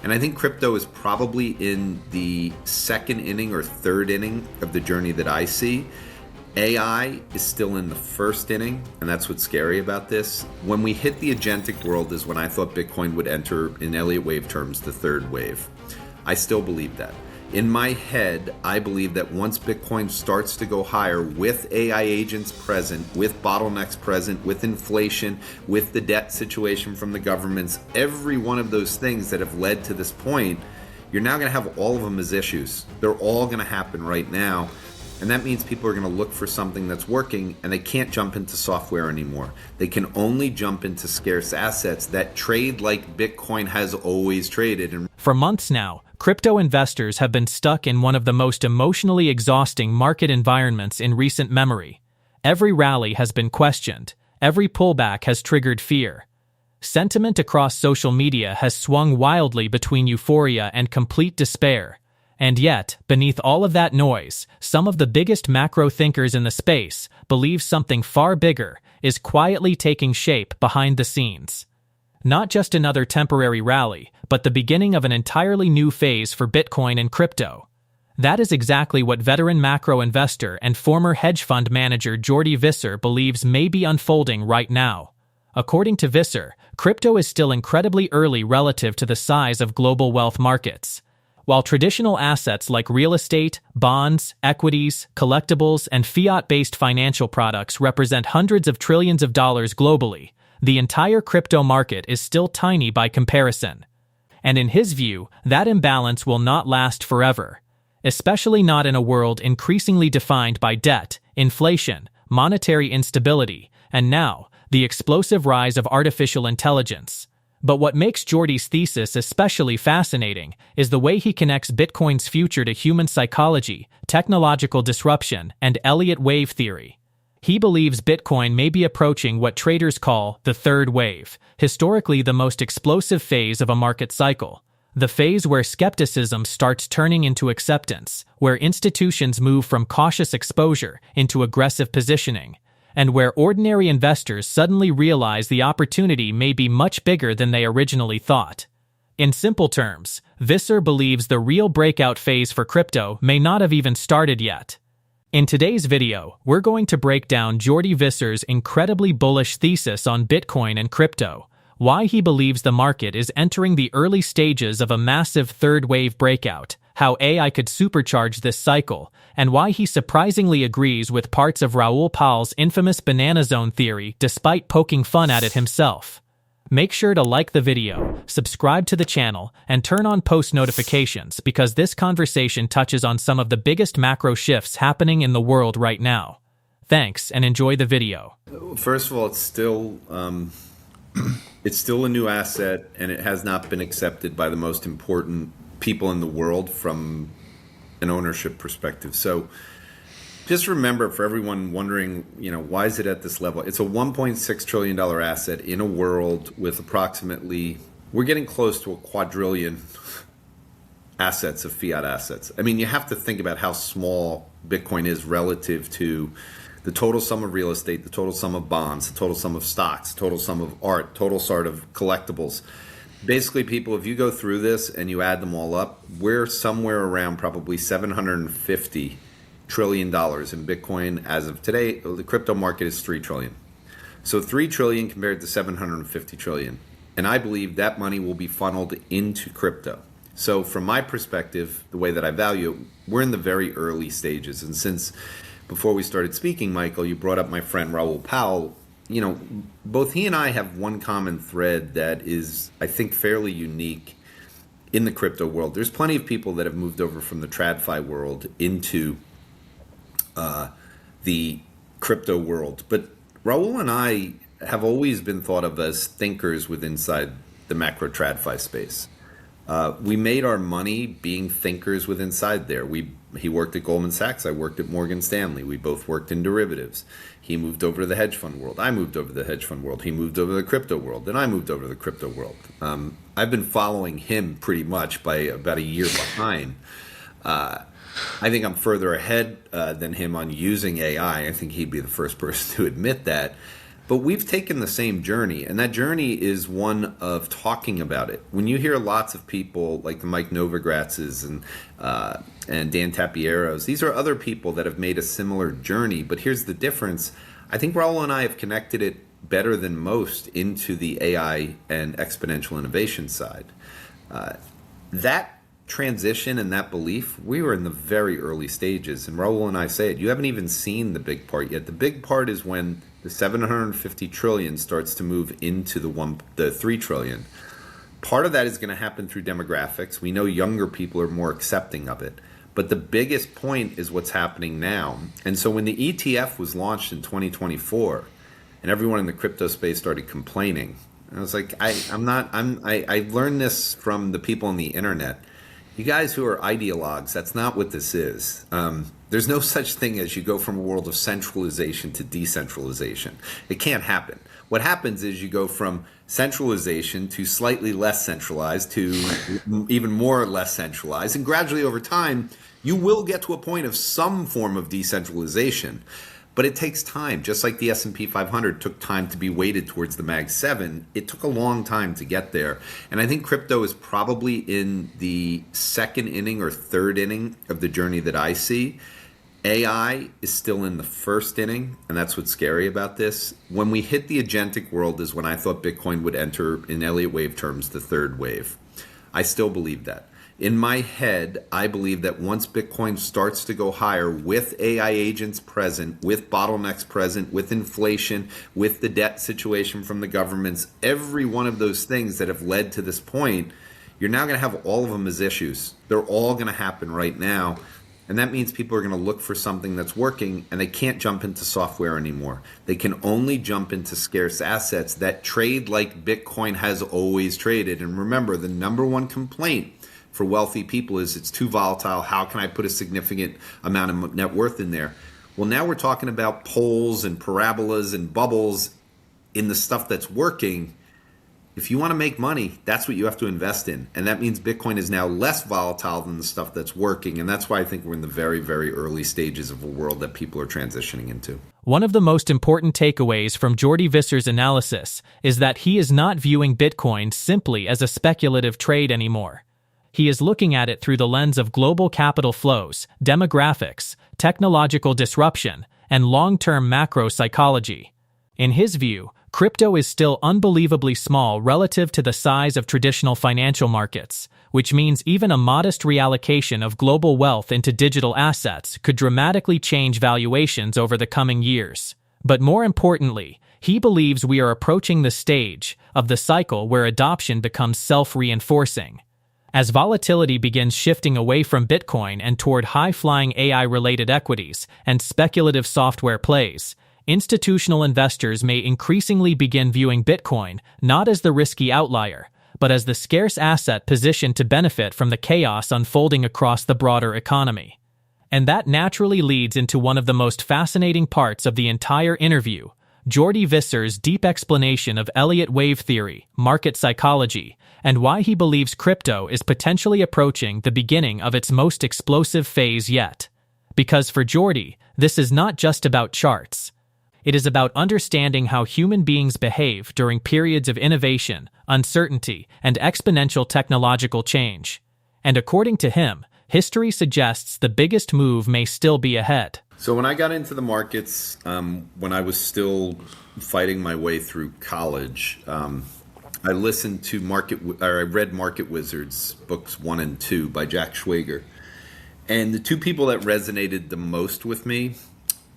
And I think crypto is probably in the second inning or third inning of the journey that I see. AI is still in the first inning, and that's what's scary about this. When we hit the agentic world is when I thought Bitcoin would enter, in Elliott Wave terms, the third wave. I still believe that. In my head, I believe that once Bitcoin starts to go higher with AI agents present, with bottlenecks present, with inflation, with the debt situation from the governments, every one of those things that have led to this point, you're now going to have all of them as issues. They're all going to happen right now. And that means people are going to look for something that's working, and they can't jump into software anymore. They can only jump into scarce assets that trade like Bitcoin has always traded. And for months now, crypto investors have been stuck in one of the most emotionally exhausting market environments in recent memory. Every rally has been questioned. Every pullback has triggered fear. Sentiment across social media has swung wildly between euphoria and complete despair. And yet, beneath all of that noise, some of the biggest macro thinkers in the space believe something far bigger is quietly taking shape behind the scenes. Not just another temporary rally, but the beginning of an entirely new phase for Bitcoin and crypto. That is exactly what veteran macro investor and former hedge fund manager Jordi Visser believes may be unfolding right now. According to Visser, crypto is still incredibly early relative to the size of global wealth markets. While traditional assets like real estate, bonds, equities, collectibles, and fiat-based financial products represent hundreds of trillions of dollars globally, the entire crypto market is still tiny by comparison. And in his view, that imbalance will not last forever, especially not in a world increasingly defined by debt, inflation, monetary instability, and now, the explosive rise of artificial intelligence. But what makes Jordi's thesis especially fascinating is the way he connects Bitcoin's future to human psychology, technological disruption, and Elliott Wave Theory. He believes Bitcoin may be approaching what traders call the third wave, historically the most explosive phase of a market cycle. The phase where skepticism starts turning into acceptance, where institutions move from cautious exposure into aggressive positioning, and where ordinary investors suddenly realize the opportunity may be much bigger than they originally thought. In simple terms, Visser believes the real breakout phase for crypto may not have even started yet. In today's video, we're going to break down Jordi Visser's incredibly bullish thesis on Bitcoin and crypto, why he believes the market is entering the early stages of a massive third wave breakout, how AI could supercharge this cycle, and why he surprisingly agrees with parts of Raoul Pal's infamous banana zone theory despite poking fun at it himself. Make sure to like the video, subscribe to the channel, and turn on post notifications because this conversation touches on some of the biggest macro shifts happening in the world right now. Thanks, and enjoy the video. First of all, it's still a new asset, and it has not been accepted by the most important people in the world from an ownership perspective. So just remember, for everyone wondering, why is it at this level? It's a $1.6 trillion asset in a world with approximately, we're getting close to a quadrillion assets of fiat assets. I mean, you have to think about how small Bitcoin is relative to the total sum of real estate, the total sum of bonds, the total sum of stocks, the total sum of art, total sort of collectibles. Basically, people, if you go through this and you add them all up, we're somewhere around probably $750 trillion in Bitcoin as of today. The crypto market is $3 trillion. So $3 trillion compared to $750 trillion. And I believe that money will be funneled into crypto. So from my perspective, the way that I value it, we're in the very early stages. And since before we started speaking, Michael, you brought up my friend Raoul Pal. Both he and I have one common thread that is, I think, fairly unique in the crypto world. There's plenty of people that have moved over from the TradFi world into the crypto world. But Raoul and I have always been thought of as thinkers inside the macro TradFi space. We made our money being thinkers inside there. He worked at Goldman Sachs. I worked at Morgan Stanley. We both worked in derivatives. He moved over to the hedge fund world. I moved over to the hedge fund world. He moved over to the crypto world. Then I moved over to the crypto world. I've been following him pretty much by about a year behind. I think I'm further ahead than him on using AI. I think he'd be the first person to admit that. But we've taken the same journey, and that journey is one of talking about it. When you hear lots of people like the Mike Novogratzes and Dan Tapieros, these are other people that have made a similar journey. But here's the difference. I think Raul and I have connected it better than most into the AI and exponential innovation side. That transition and that belief, we were in the very early stages. And Raul and I say it, you haven't even seen the big part yet. The big part is when the 750 trillion starts to move into the 3 trillion. Part of that is going to happen through demographics. We know younger people are more accepting of it. But the biggest point is what's happening now. And so when the ETF was launched in 2024 and everyone in the crypto space started complaining, I was like, I learned this from the people on the internet. You guys who are ideologues, that's not what this is. There's no such thing as you go from a world of centralization to decentralization. It can't happen. What happens is you go from centralization to slightly less centralized to even more or less centralized. And gradually over time, you will get to a point of some form of decentralization. But it takes time. Just like the S&P 500 took time to be weighted towards the Mag 7, it took a long time to get there. And I think crypto is probably in the second inning or third inning of the journey that I see. AI is still in the first inning, and that's what's scary about this. When we hit the agentic world is when I thought Bitcoin would enter, in Elliott Wave terms, the third wave. I still believe that. In my head, I believe that once Bitcoin starts to go higher with AI agents present, with bottlenecks present, with inflation, with the debt situation from the governments, every one of those things that have led to this point, you're now going to have all of them as issues. They're all going to happen right now. And that means people are going to look for something that's working, and they can't jump into software anymore. They can only jump into scarce assets that trade like Bitcoin has always traded. And remember, the number one complaint for wealthy people is it's too volatile. How can I put a significant amount of net worth in there? Well, now we're talking about poles and parabolas and bubbles in the stuff that's working. If you want to make money, that's what you have to invest in. And that means Bitcoin is now less volatile than the stuff that's working. And that's why I think we're in the very, very early stages of a world that people are transitioning into. One of the most important takeaways from Jordi Visser's analysis is that he is not viewing Bitcoin simply as a speculative trade anymore. He is looking at it through the lens of global capital flows, demographics, technological disruption, and long-term macro psychology. In his view, crypto is still unbelievably small relative to the size of traditional financial markets, which means even a modest reallocation of global wealth into digital assets could dramatically change valuations over the coming years. But more importantly, he believes we are approaching the stage of the cycle where adoption becomes self-reinforcing. As volatility begins shifting away from Bitcoin and toward high-flying AI-related equities and speculative software plays, institutional investors may increasingly begin viewing Bitcoin not as the risky outlier, but as the scarce asset positioned to benefit from the chaos unfolding across the broader economy. And that naturally leads into one of the most fascinating parts of the entire interview, Jordi Visser's deep explanation of Elliott Wave Theory, market psychology, and why he believes crypto is potentially approaching the beginning of its most explosive phase yet. Because for Jordi, this is not just about charts. It is about understanding how human beings behave during periods of innovation, uncertainty, and exponential technological change. And according to him, history suggests the biggest move may still be ahead. So when I got into the markets, when I was still fighting my way through college, I listened to I read Market Wizards, books 1 and 2 by Jack Schwager. And the two people that resonated the most with me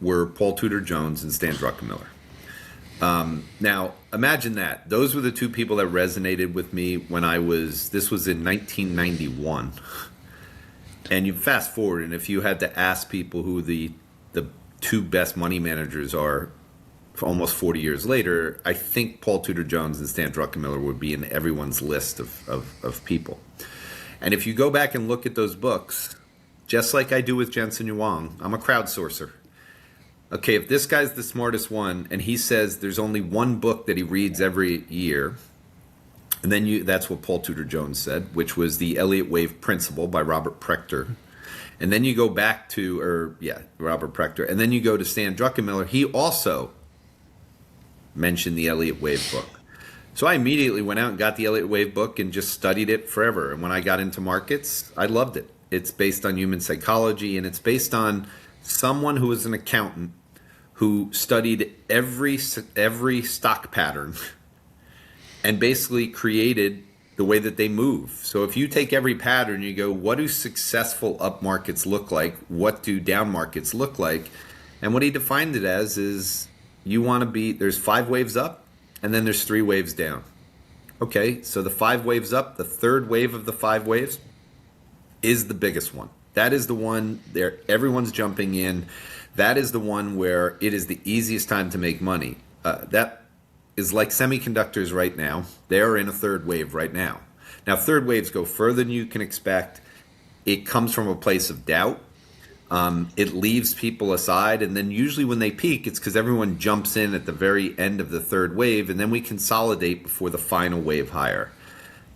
were Paul Tudor Jones and Stan Druckenmiller. Now, imagine that. Those were the two people that resonated with me when this was in 1991. And you fast forward, and if you had to ask people who the two best money managers are for almost 40 years later, I think Paul Tudor Jones and Stan Druckenmiller would be in everyone's list of people. And if you go back and look at those books, just like I do with Jensen Huang, I'm a crowdsourcer. Okay, if this guy's the smartest one, and he says there's only one book that he reads every year, and then that's what Paul Tudor Jones said, which was the Elliott Wave Principle by Robert Prechter. And then you go back to, Robert Prechter, and then you go to Stan Druckenmiller. He also mentioned the Elliott Wave book. So I immediately went out and got the Elliott Wave book and just studied it forever. And when I got into markets, I loved it. It's based on human psychology, and it's based on someone who was an accountant who studied every stock pattern and basically created the way that they move. So if you take every pattern, you go, what do successful up markets look like? What do down markets look like? And what he defined it as is you want to be, there's 5 waves up and then there's 3 waves down. Okay, so the 5 waves up, the third wave of the 5 waves is the biggest one. That is the one there, everyone's jumping in. That is the one where it is the easiest time to make money. That is like semiconductors right now. They're in a third wave right now. Now, third waves go further than you can expect. It comes from a place of doubt. It leaves people aside. And then usually when they peak, it's because everyone jumps in at the very end of the third wave. And then we consolidate before the final wave higher.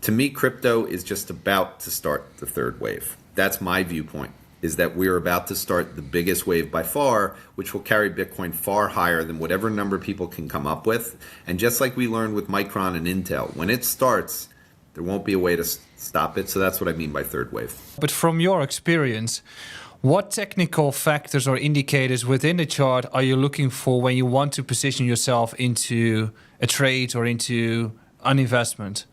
To me, crypto is just about to start the third wave. That's my viewpoint, is that we're about to start the biggest wave by far, which will carry Bitcoin far higher than whatever number people can come up with. And just like we learned with Micron and Intel, when it starts, there won't be a way to stop it. So that's what I mean by third wave. But from your experience, what technical factors or indicators within the chart are you looking for when you want to position yourself into a trade or into an investment?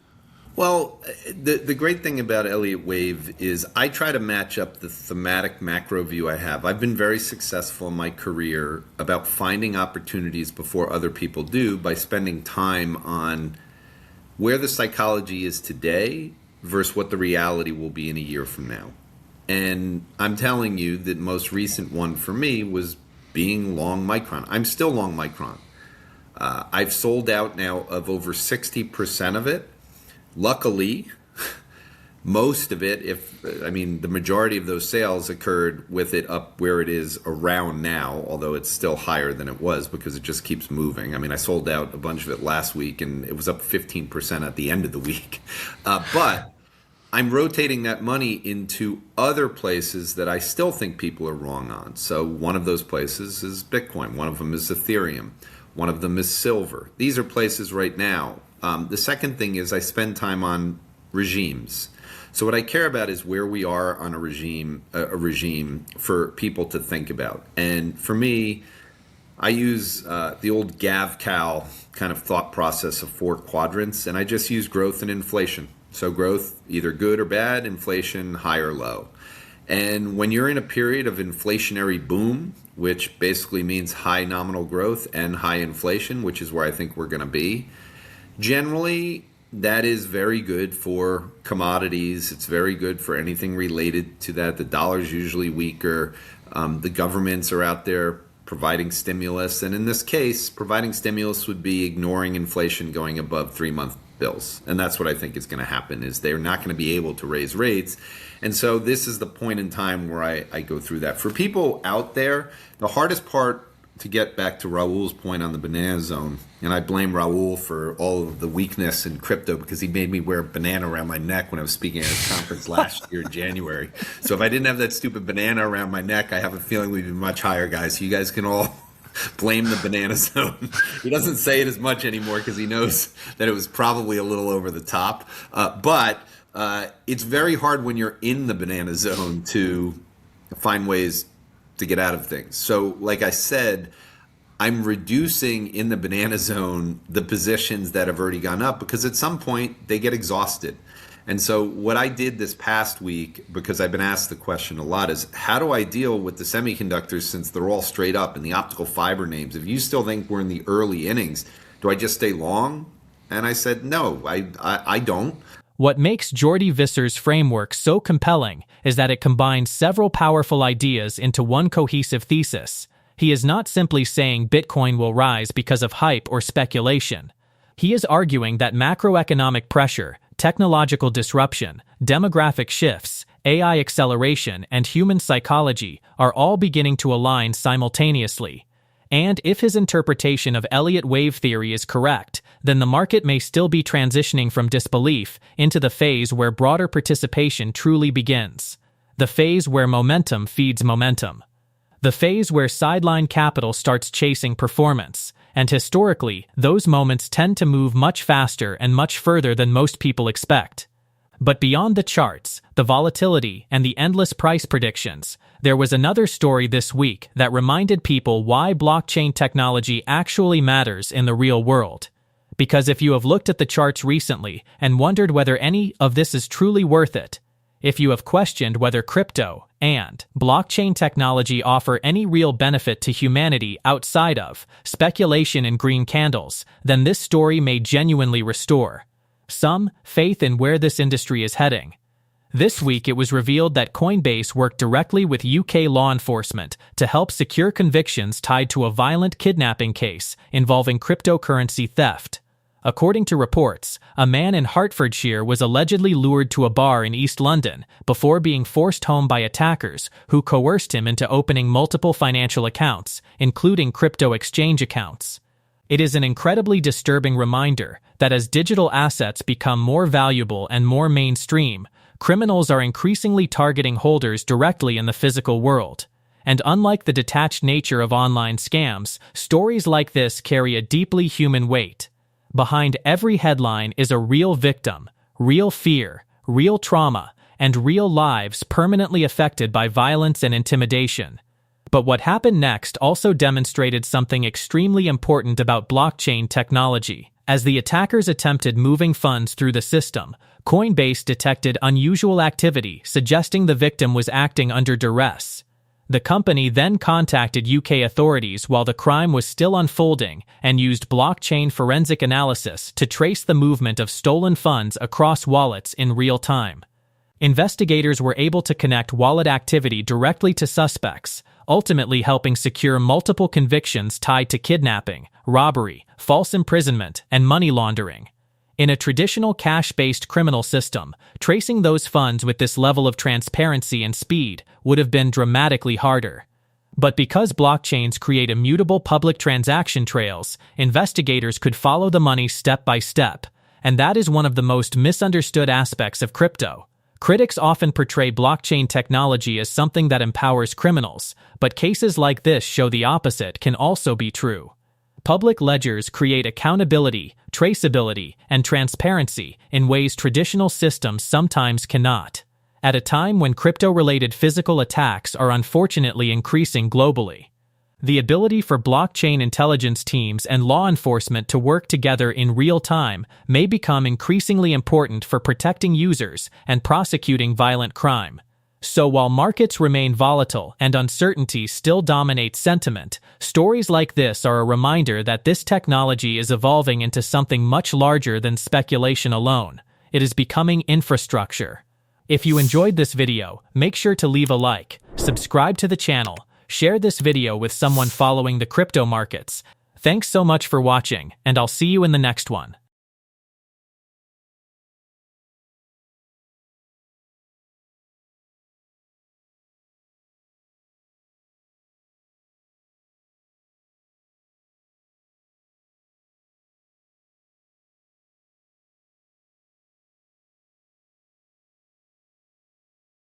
Well, the great thing about Elliott Wave is I try to match up the thematic macro view I have. I've been very successful in my career about finding opportunities before other people do by spending time on where the psychology is today versus what the reality will be in a year from now. And I'm telling you that most recent one for me was being long Micron. I'm still long Micron. I've sold out now of over 60% of it. Luckily, most of it, the majority of those sales occurred with it up where it is around now, although it's still higher than it was because it just keeps moving. I mean, I sold out a bunch of it last week and it was up 15% at the end of the week. But I'm rotating that money into other places that I still think people are wrong on. So one of those places is Bitcoin. One of them is Ethereum. One of them is silver. These are places right now. The second thing is I spend time on regimes. So what I care about is where we are on a regime for people to think about. And for me, I use the old GAV-CAL kind of thought process of 4 quadrants, and I just use growth and inflation. So growth, either good or bad, inflation, high or low. And when you're in a period of inflationary boom, which basically means high nominal growth and high inflation, which is where I think we're going to be, generally, that is very good for commodities. It's very good for anything related to that. The dollar's usually weaker. The governments are out there providing stimulus. And in this case, providing stimulus would be ignoring inflation going above 3-month bills. And that's what I think is going to happen, is they're not going to be able to raise rates. And so this is the point in time where I go through that. For people out there, the hardest part, to get back to Raul's point on the banana zone, and I blame Raul for all of the weakness in crypto because he made me wear a banana around my neck when I was speaking at his conference last year in January. So if I didn't have that stupid banana around my neck, I have a feeling we'd be much higher, guys. So you guys can all blame the banana zone. He doesn't say it as much anymore because he knows that it was probably a little over the top. But it's very hard when you're in the banana zone to find ways to get out of things. So like I said, I'm reducing in the banana zone the positions that have already gone up because at some point they get exhausted. And so what I did this past week, because I've been asked the question a lot, is how do I deal with the semiconductors since they're all straight up and the optical fiber names? If you still think we're in the early innings, do I just stay long? And I said, no, I don't. What makes Jordi Visser's framework so compelling is that it combines several powerful ideas into one cohesive thesis. He is not simply saying Bitcoin will rise because of hype or speculation. He is arguing that macroeconomic pressure, technological disruption, demographic shifts, AI acceleration, and human psychology are all beginning to align simultaneously. And if his interpretation of Elliott Wave Theory is correct, then the market may still be transitioning from disbelief into the phase where broader participation truly begins. The phase where momentum feeds momentum. The phase where sideline capital starts chasing performance, and historically, those moments tend to move much faster and much further than most people expect. But beyond the charts, the volatility, and the endless price predictions, there was another story this week that reminded people why blockchain technology actually matters in the real world. Because if you have looked at the charts recently and wondered whether any of this is truly worth it, if you have questioned whether crypto and blockchain technology offer any real benefit to humanity outside of speculation in green candles, then this story may genuinely restore some faith in where this industry is heading. This week, it was revealed that Coinbase worked directly with UK law enforcement to help secure convictions tied to a violent kidnapping case involving cryptocurrency theft. According to reports, a man in Hertfordshire was allegedly lured to a bar in East London before being forced home by attackers who coerced him into opening multiple financial accounts, including crypto exchange accounts. It is an incredibly disturbing reminder that as digital assets become more valuable and more mainstream, criminals are increasingly targeting holders directly in the physical world. And unlike the detached nature of online scams, stories like this carry a deeply human weight. Behind every headline is a real victim, real fear, real trauma, and real lives permanently affected by violence and intimidation. But what happened next also demonstrated something extremely important about blockchain technology. As the attackers attempted moving funds through the system, Coinbase detected unusual activity, suggesting the victim was acting under duress. The company then contacted UK authorities while the crime was still unfolding and used blockchain forensic analysis to trace the movement of stolen funds across wallets in real time. Investigators were able to connect wallet activity directly to suspects, ultimately helping secure multiple convictions tied to kidnapping, robbery, false imprisonment, and money laundering. In a traditional cash-based criminal system, tracing those funds with this level of transparency and speed would have been dramatically harder. But because blockchains create immutable public transaction trails, investigators could follow the money step by step, and that is one of the most misunderstood aspects of crypto. Critics often portray blockchain technology as something that empowers criminals, but cases like this show the opposite can also be true. Public ledgers create accountability, traceability, and transparency in ways traditional systems sometimes cannot. At a time when crypto-related physical attacks are unfortunately increasing globally, the ability for blockchain intelligence teams and law enforcement to work together in real time may become increasingly important for protecting users and prosecuting violent crime. So while markets remain volatile and uncertainty still dominates sentiment, stories like this are a reminder that this technology is evolving into something much larger than speculation alone. It is becoming infrastructure. If you enjoyed this video, make sure to leave a like, subscribe to the channel, share this video with someone following the crypto markets. Thanks so much for watching, and I'll see you in the next one.